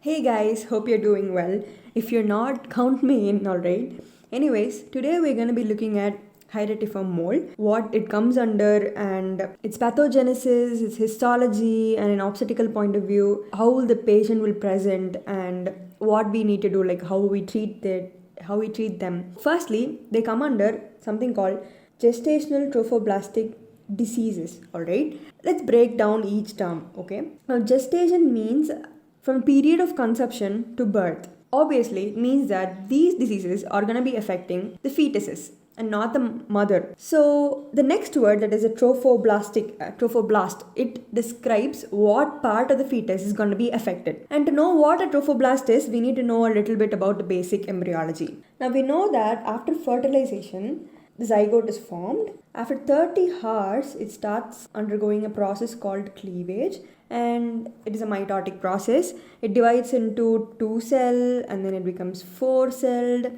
Hey guys, hope you're doing well. If you're not, count me in, alright? Anyways, today we're going to be looking at Hydatiform Mole, what it comes under, and its pathogenesis, its histology, and an obstetrical point of view, how the patient will present, and what we need to do, like how we treat them. Firstly, they come under something called gestational trophoblastic diseases. Alright, let's break down each term. Okay, now gestation means from period of conception to birth. Obviously, it means that these diseases are going to be affecting the fetuses and not the mother. So the next word, that is a trophoblast, it describes what part of the fetus is going to be affected. And to know what a trophoblast is, we need to know a little bit about the basic embryology. Now we know that after fertilization, the zygote is formed. After 30 hours, it starts undergoing a process called cleavage, and it is a mitotic process. It divides into 2-cell and then it becomes 4-celled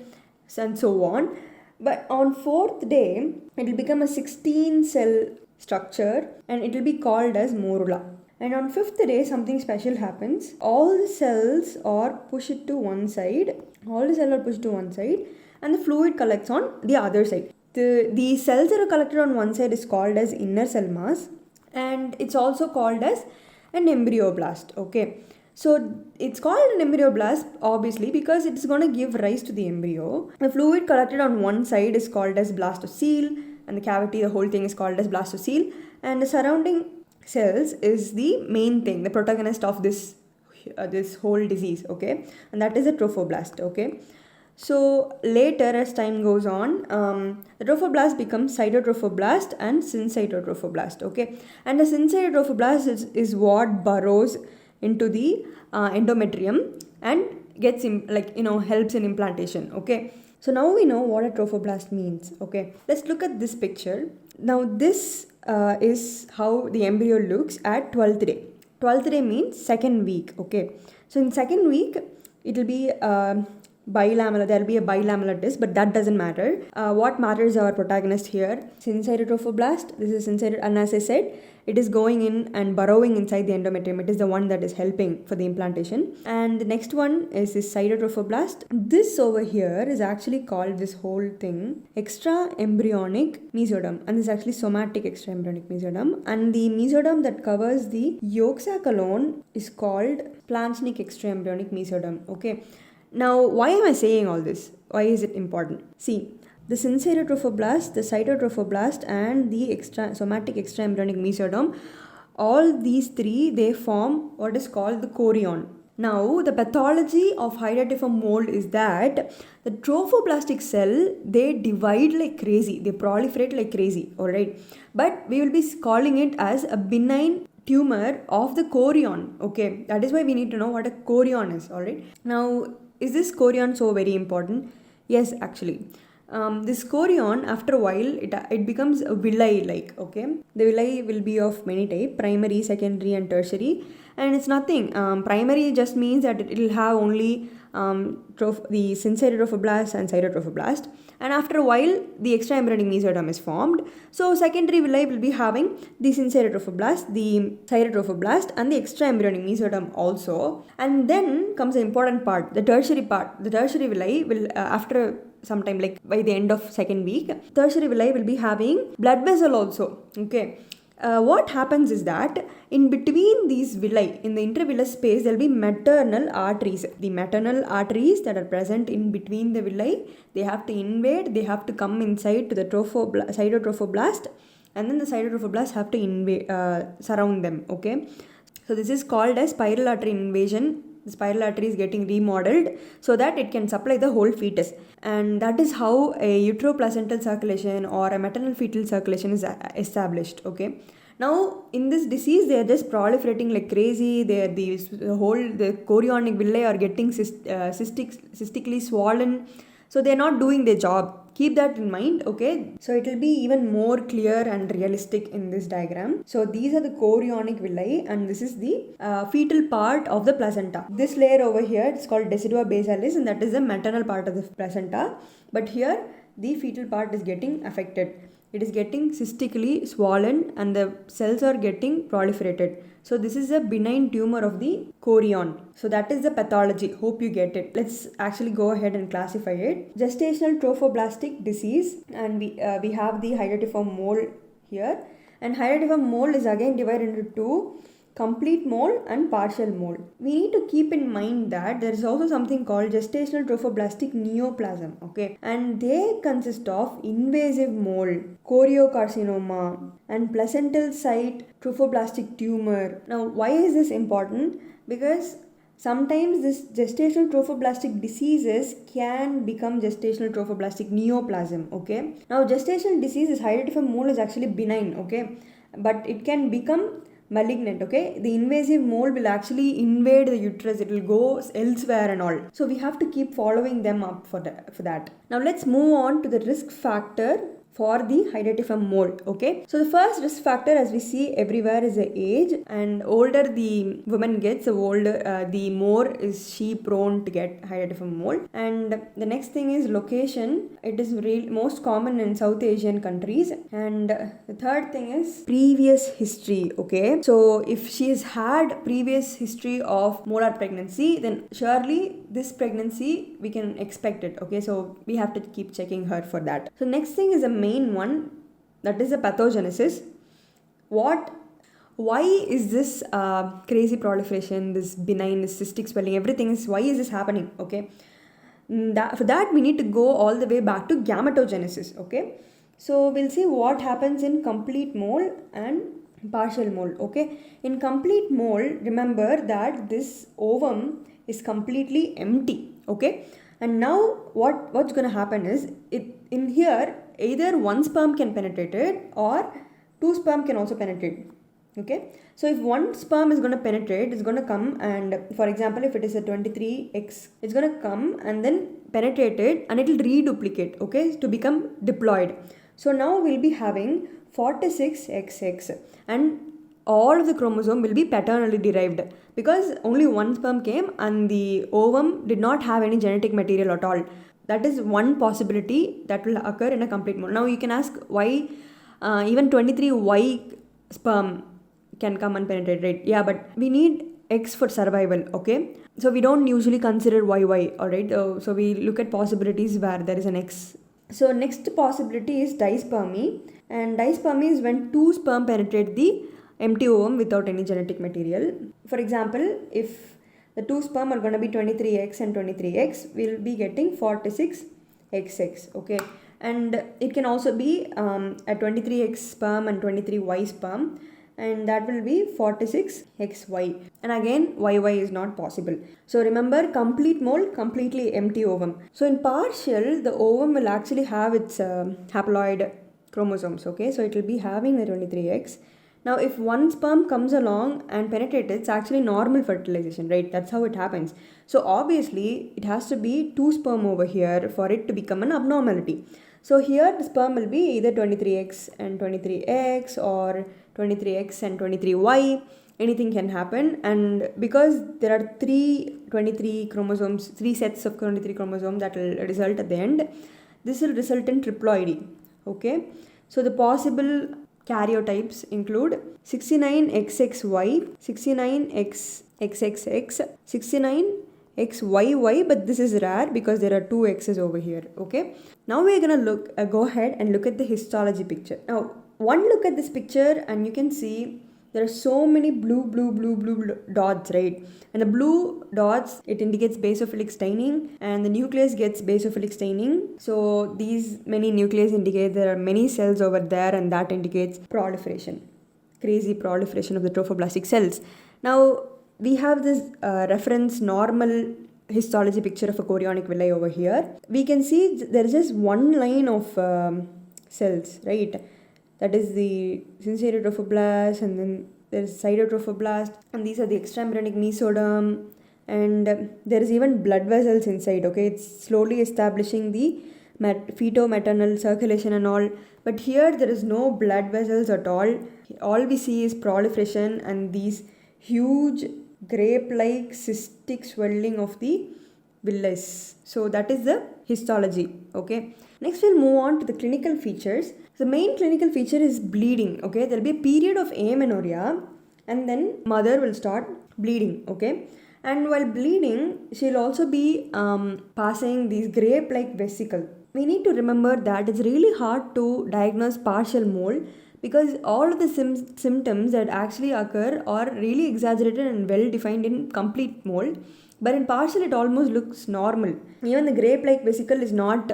and so on. But on 4th day, it will become a 16-cell structure and it will be called as morula. And on 5th day, something special happens. All the cells are pushed to one side and the fluid collects on the other side. The cells that are collected on one side is called as inner cell mass, and it's also called as an embryoblast. Okay, so it's called an embryoblast obviously because it's going to give rise to the embryo. The fluid collected on one side is called as blastocele, and the cavity, the whole thing, is called as blastocele, and the surrounding cells is the main thing, the protagonist of this whole disease. Okay, and that is a trophoblast. Okay, so later, as time goes on, the trophoblast becomes cytotrophoblast and syncytotrophoblast. Okay, and the syncytotrophoblast is what burrows into the endometrium and gets helps in implantation. Okay, so now we know what a trophoblast means. Okay, let's look at this picture. Now this is how the embryo looks at 12th day. 12th day means second week. Okay, so in second week it will be bilamellar. There will be a bilamellar disc, but that doesn't matter. What matters are our protagonist here, syncytotrophoblast. This is syncytid, and as I said, it is going in and burrowing inside the endometrium. It is the one that is helping for the implantation. And the next one is this cytotrophoblast. This over here is actually called, this whole thing, extra embryonic mesoderm, and this is actually somatic extra embryonic mesoderm. And the mesoderm that covers the yolk sac alone is called planchnic extra embryonic mesoderm. Okay. Now, why am I saying all this? Why is it important? See, the syncytotrophoblast, the cytotrophoblast, and the somatic extraembryonic mesoderm, all these three, they form what is called the chorion. Now, the pathology of Hydatiform mole is that the trophoblastic cell, they divide like crazy, they proliferate like crazy, alright? But we will be calling it as a benign tumor of the chorion. Okay, that is why we need to know what a chorion is, alright? Now, is this chorion so very important? Yes, actually. This chorion, after a while, it becomes a villi like. Okay, the villi will be of many types: primary, secondary, and tertiary. And it's nothing. Primary just means that it will have only the syncytotrophoblast and cytotrophoblast, and after a while the extraembryonic mesoderm is formed. So secondary villi will be having the syncytotrophoblast, the cytotrophoblast, and the extraembryonic mesoderm also. And then comes the important part, the tertiary part. The tertiary villi will after sometime, like by the end of second week, tertiary villi will be having blood vessel also. Okay. What happens is that in between these villi, in the intervillous space, there will be maternal arteries. The maternal arteries that are present in between the villi, they have to invade, they have to come inside to the cytotrophoblast, and then the cytotrophoblast have to invade, surround them. Okay, so this is called as spiral artery invasion. The spiral artery is getting remodeled so that it can supply the whole fetus, and that is how a uteroplacental circulation or a maternal fetal circulation is established. Okay, now in this disease they are just proliferating like crazy. The chorionic villi are getting cystically swollen, so they are not doing their job. Keep that in mind. Okay, so it will be even more clear and realistic in this diagram. So these are the chorionic villi, and this is the fetal part of the placenta. This layer over here is called decidua basalis, and that is the maternal part of the placenta. But here the fetal part is getting affected. it is getting cystically swollen and the cells are getting proliferated. So this is a benign tumor of the chorion. So that is the pathology. Hope you get it. Let's actually go ahead and classify it. Gestational trophoblastic disease, and we have the hydatiform mole here. And hydatiform mole is again divided into two: complete mole and partial mole. We need to keep in mind that there is also something called gestational trophoblastic neoplasm, okay, and they consist of invasive mole, choriocarcinoma, and placental site trophoblastic tumor. Now, why is this important? Because sometimes this gestational trophoblastic diseases can become gestational trophoblastic neoplasm, okay. Now, gestational disease, hydatiform mole is actually benign, okay, but it can become malignant, okay. The invasive mole will actually invade the uterus, it will go elsewhere and all. So we have to keep following them up for that. Now let's move on to the risk factor for the hydatiform mole, okay. So the first risk factor, as we see everywhere, is the age, and older the woman gets, the more is she prone to get hydatiform mole. And the next thing is location. It is most common in South Asian countries. And the third thing is previous history, okay. So if she has had previous history of molar pregnancy, then surely this pregnancy we can expect it, okay. So we have to keep checking her for that. So next thing is a main one, that is the pathogenesis. Why is this crazy proliferation, this benign, this cystic swelling, everything is, why is this happening, okay. For that we need to go all the way back to gametogenesis, okay. So we'll see what happens in complete mole and partial mole, okay. In complete mole, remember that this ovum is completely empty, okay. And now what's going to happen is, in here either one sperm can penetrate it or two sperm can also penetrate, okay. So if one sperm is going to penetrate, it's going to come, and for example if it is a 23X, it's going to come and then penetrate it and it will reduplicate, okay, to become diploid. So now we'll be having 46XX, and all of the chromosome will be paternally derived, because only one sperm came and the ovum did not have any genetic material at all. That is one possibility that will occur in a complete mole. Now you can ask why even 23Y sperm can come and penetrate, right? Yeah, but we need X for survival, okay. So we don't usually consider YY, alright. So we look at possibilities where there is an X. So next possibility is dispermy, and dispermy is when two sperm penetrate the empty ovum without any genetic material. For example, if the two sperm are going to be 23X and 23X, we'll be getting 46XX, okay. And it can also be a 23X sperm and 23Y sperm, and that will be 46XY, and again YY is not possible. So remember, complete mole, completely empty ovum. So in partial, the ovum will actually have its haploid chromosomes, okay. So it will be having the 23X. Now if one sperm comes along and penetrates, it's actually normal fertilization, right? That's how it happens. So obviously it has to be two sperm over here for it to become an abnormality. So here the sperm will be either 23X and 23X or 23X and 23Y. Anything can happen, and because there are 23 chromosomes, 3 sets of 23 chromosomes that will result at the end, this will result in triploidy, okay. So the possible karyotypes include 69XXY, 69XXX, 69XYY, but this is rare because there are two X's over here, okay. Now we're gonna go ahead and look at the histology picture. Now one look at this picture and you can see there are so many blue dots, right? And the blue dots, it indicates basophilic staining, and the nucleus gets basophilic staining. So these many nucleus indicate there are many cells over there, and that indicates proliferation, crazy proliferation of the trophoblastic cells. Now we have this reference normal histology picture of a chorionic villi over here. We can see there is just one line of cells, right? That is the syncytial trophoblast, and then there is cytotrophoblast, and these are the extraembryonic mesoderm, and there is even blood vessels inside, okay. It's slowly establishing the feto-maternal circulation and all, but here there is no blood vessels at all. All we see is proliferation and these huge grape-like cystic swelling of the villus. So that is the histology. Okay. Next we'll move on to the clinical features. The main clinical feature is bleeding. Okay. There will be a period of amenorrhea and then mother will start bleeding. Okay. And while bleeding, she'll also be passing these grape-like vesicle. We need to remember that it's really hard to diagnose partial mole because all of the symptoms that actually occur are really exaggerated and well defined in complete mole. But in partial, it almost looks normal. Even the grape-like vesicle is not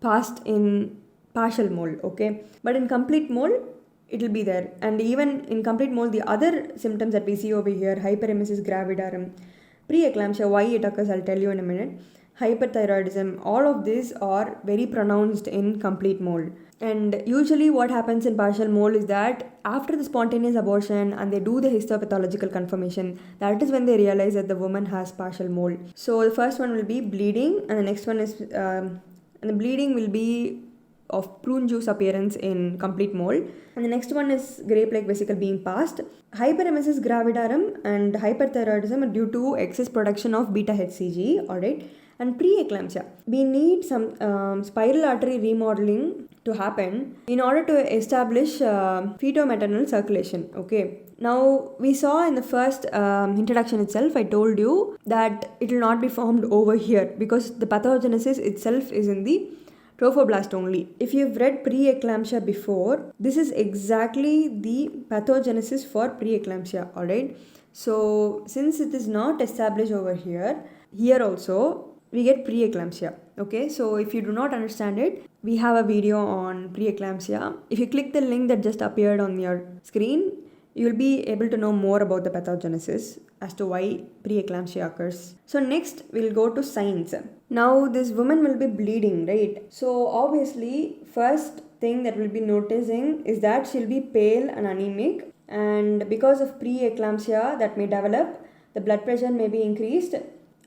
passed in partial mole, okay? But in complete mole, it will be there. And even in complete mole, the other symptoms that we see over here, hyperemesis gravidarum, preeclampsia, why it occurs, I'll tell you in a minute, hyperthyroidism, all of these are very pronounced in complete mole. And usually what happens in partial mole is that after the spontaneous abortion and they do the histopathological confirmation, that is when they realize that the woman has partial mole. So the first one will be bleeding, and the next one is, and the bleeding will be of prune juice appearance in complete mole. And the next one is grape-like vesicle being passed. Hyperemesis gravidarum and hyperthyroidism are due to excess production of beta-HCG, alright. And preeclampsia, we need some spiral artery remodeling to happen in order to establish feto-maternal circulation. Okay. Now we saw in the first introduction itself, I told you that it will not be formed over here because the pathogenesis itself is in the trophoblast only. If you've read preeclampsia before, this is exactly the pathogenesis for preeclampsia. Alright. So since it is not established over here also we get preeclampsia. Okay, so if you do not understand it, we have a video on preeclampsia. If you click the link that just appeared on your screen, you will be able to know more about the pathogenesis as to why preeclampsia occurs. So next we'll go to signs. Now this woman will be bleeding, right? So obviously first thing that we'll be noticing is that she'll be pale and anemic, and because of preeclampsia that may develop, the blood pressure may be increased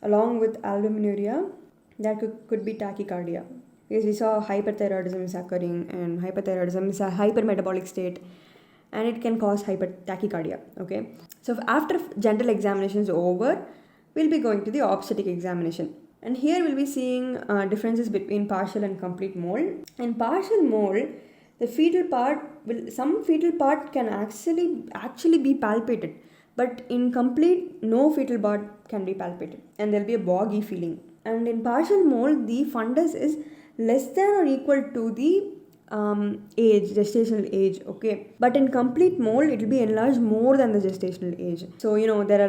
along with albuminuria. That could be tachycardia, because we saw hyperthyroidism is occurring, and hyperthyroidism is a hypermetabolic state and it can cause tachycardia. Okay, so after general examination is over, we'll be going to the obstetric examination, and here we'll be seeing differences between partial and complete mole. In partial mole, the fetal part some fetal part can actually be palpated, but in complete, no fetal part can be palpated and there will be a boggy feeling. And in partial mole, the fundus is less than or equal to the gestational age, okay? But in complete mole, it will be enlarged more than the gestational age. So, there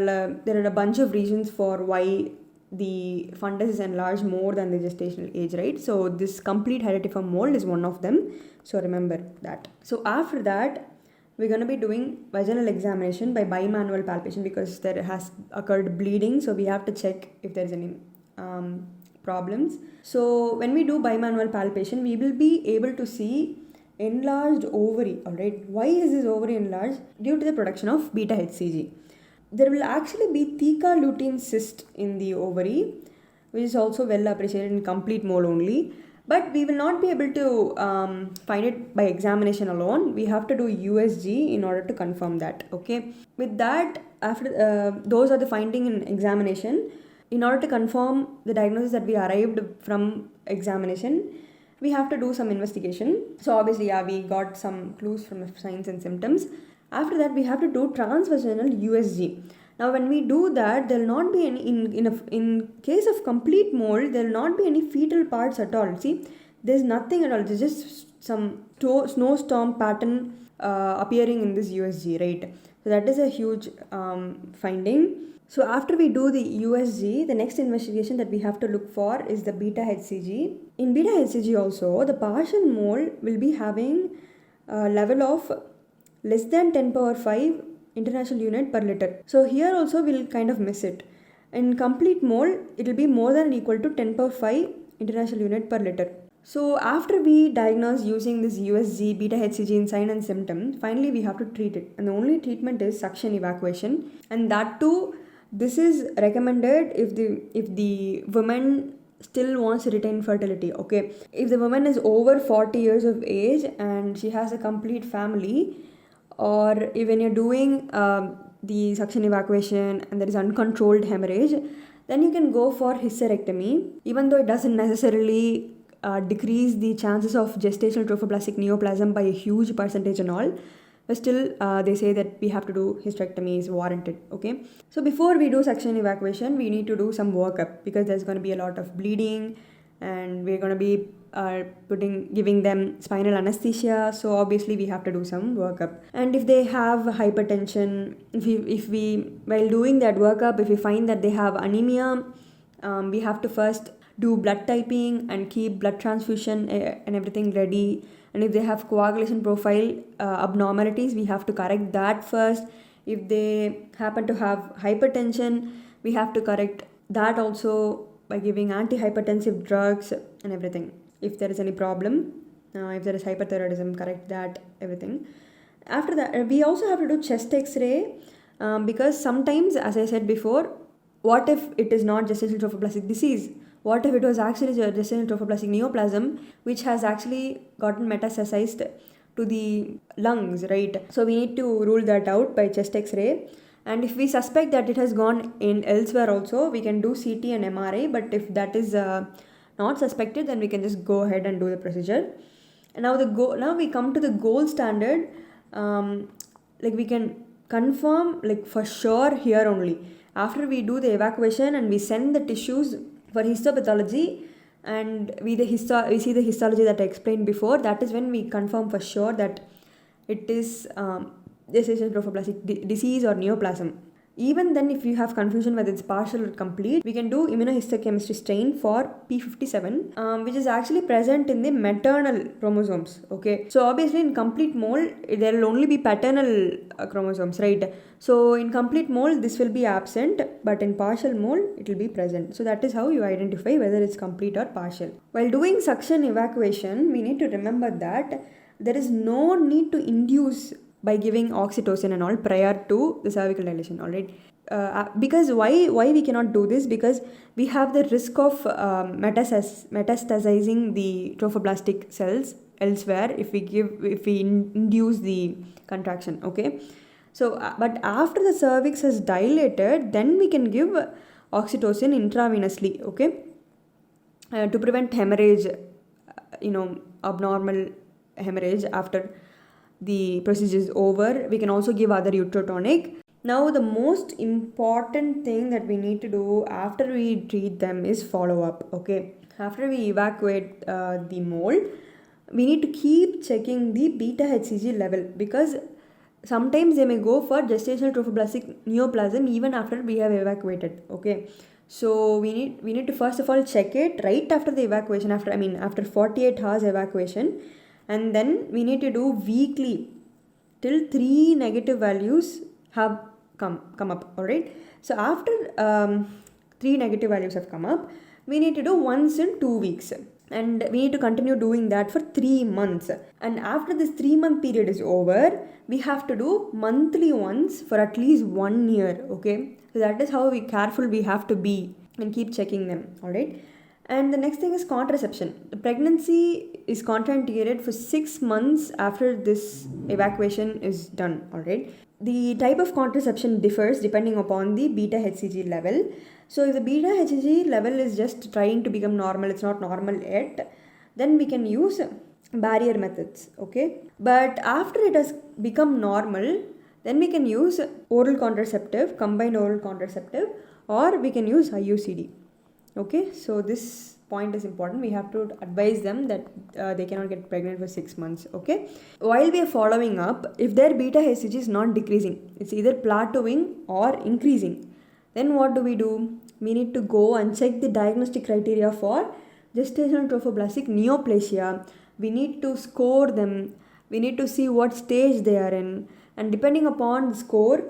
are a bunch of reasons for why the fundus is enlarged more than the gestational age, right? So this complete hydatiform mole is one of them. So remember that. So after that, we're going to be doing vaginal examination by bimanual palpation because there has occurred bleeding. So we have to check if there is any problems. So when we do bimanual palpation, we will be able to see enlarged ovary. Alright, why is this ovary enlarged? Due to the production of beta-HCG. There will actually be theca lutein cyst in the ovary, which is also well appreciated in complete mole only. But we will not be able to find it by examination alone. We have to do USG in order to confirm that. Okay. With that, after those are the finding in examination. In order to confirm the diagnosis that we arrived from examination, we have to do some investigation. So obviously, we got some clues from signs and symptoms. After that, we have to do transvaginal USG. Now, when we do that, there will not be any, in case of complete mole, there will not be any fetal parts at all. See, there's nothing at all. There's just some snowstorm pattern appearing in this USG, right? So that is a huge finding. So after we do the USG, the next investigation that we have to look for is the beta-HCG. In beta-HCG also, the partial mole will be having a level of less than 10 power 5 international unit per liter. So here also we'll kind of miss it. In complete mole, it will be more than or equal to 10 power 5 international unit per liter. So after we diagnose using this USG, beta-HCG in sign and symptom, finally we have to treat it. And the only treatment is suction evacuation. And that too, this is recommended if the woman still wants to retain fertility. Okay, if the woman is over 40 years of age and she has a complete family, or if when you're doing the suction evacuation and there is uncontrolled hemorrhage, then you can go for hysterectomy, even though it doesn't necessarily decrease the chances of gestational trophoblastic neoplasm by a huge percentage and all, but still they say that we have to do hysterectomy is warranted. Okay, so before we do suction evacuation, we need to do some workup because there's going to be a lot of bleeding and we're going to be giving them spinal anesthesia, so obviously we have to do some workup. And if they have hypertension, if we while doing that workup, if we find that they have anemia, we have to first do blood typing and keep blood transfusion and everything ready. And if they have coagulation profile abnormalities, we have to correct that first. If they happen to have hypertension, we have to correct that also by giving antihypertensive drugs and everything. If there is any problem, if there is hyperthyroidism, correct that, everything. After that, we also have to do chest x-ray because sometimes, as I said before, what if it is not gestational trophoblastic disease? What if it was actually gestational trophoblastic neoplasm which has actually gotten metastasized to the lungs, right? So we need to rule that out by chest x-ray. And if we suspect that it has gone in elsewhere also, we can do CT and MRI. But if that is not suspected, then we can just go ahead and do the procedure. And now we come to the gold standard. Like we can confirm like for sure here only. After we do the evacuation and we send the tissues for histopathology and we see the histology that I explained before, that is when we confirm for sure that it is gestational trophoblastic disease or neoplasm. Even then, if you have confusion whether it's partial or complete, we can do immunohistochemistry stain for P57, which is actually present in the maternal chromosomes. Okay, so obviously in complete mole, there will only be paternal chromosomes, right? So in complete mole, this will be absent, but in partial mole, it will be present. So that is how you identify whether it's complete or partial. While doing suction evacuation, we need to remember that there is no need to induce by giving oxytocin and all prior to the cervical dilation, all right? Because why we cannot do this? Because we have the risk of metastasizing the trophoblastic cells elsewhere if we induce the contraction. Okay, so but after the cervix has dilated, then we can give oxytocin intravenously. Okay, to prevent hemorrhage, abnormal hemorrhage after the procedure is over. We can also give other uterotonic. Now the most important thing that we need to do after we treat them is follow up. Okay, after we evacuate the mole, we need to keep checking the beta HCG level because sometimes they may go for gestational trophoblastic neoplasm even after we have evacuated. Okay, so we need to first of all check it right after the evacuation, after 48 hours evacuation. And then we need to do weekly till 3 negative values have come up, alright? So after 3 negative values have come up, we need to do once in 2 weeks. And we need to continue doing that for 3 months. And after this 3-month period is over, we have to do monthly once for at least 1 year, okay? So that is how careful we have to be and keep checking them, alright? And the next thing is contraception. The pregnancy is contraindicated for 6 months after this evacuation is done, alright? The type of contraception differs depending upon the beta HCG level. So if the beta HCG level is just trying to become normal, it's not normal yet, then we can use barrier methods, okay? But after it has become normal, then we can use oral contraceptive, combined oral contraceptive, or we can use IUCD. Okay, so this point is important. We have to advise them that they cannot get pregnant for 6 months. Okay, while we are following up, if their beta HCG is not decreasing, it's either plateauing or increasing, then what do? We need to go and check the diagnostic criteria for gestational trophoblastic neoplasia. We need to score them. We need to see what stage they are in, and depending upon the score,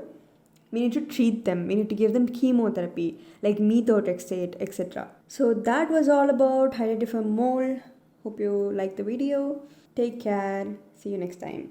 we need to treat them. We need to give them chemotherapy like methotrexate, etc. So that was all about Hydatidiform Mole. Hope you liked the video. Take care. See you next time.